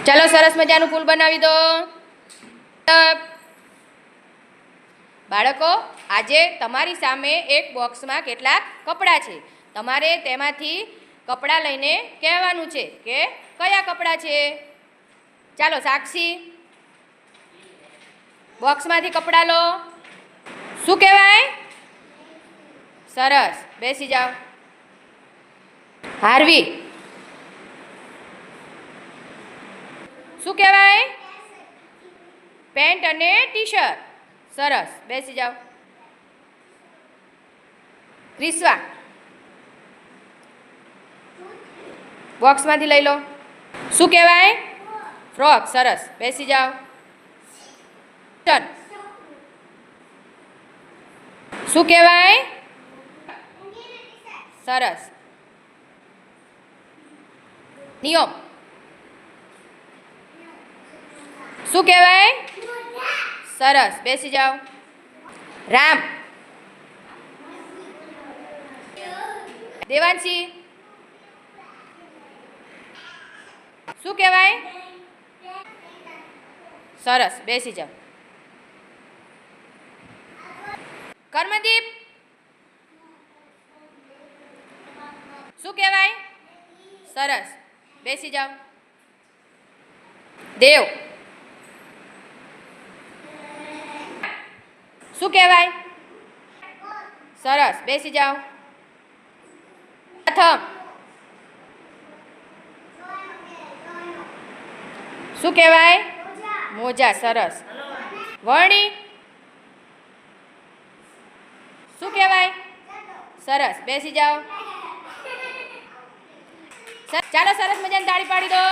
चलो सरस मजानुं फूल बनावी दो। बाळको आजे तमारी सामे एक बॉक्स में केटलाक कपड़ा छे। तमारे तेमांथी कपड़ा लईने कहेवानुं छे के कया कपड़ा छे। चालो साक्षी बॉक्स मांथी कपड़ा लो। शुं कहेवाय? सरस बेसी जाओ। हार्वी शुं कहेवाय? पेન્ટ अने टी शर्ट। सरस बेसी जाओ। क्रिस्वा बॉक्स मांथी लई लो। शुं कहेवाय? फ्रॉक। सरस बेसी जाओ। टन शुं कहेवाय? सरस। नियम शुं कहेवाय? सरस बेसी जाओ। राम देवांशी शुं कहेवाय? सरस बेसी जाओ। कर्मदीप शुं कहेवाय? सरस बेसी जाओ। देव शुं कहेवाय? सरस बेसी जाओ। प्रथम शुं कहेवाय? मोजा। सरस। वर्णी शुं कहेवाय? सरस बेसी जाओ। चालो सरस मजानी ताળી पाडी दो।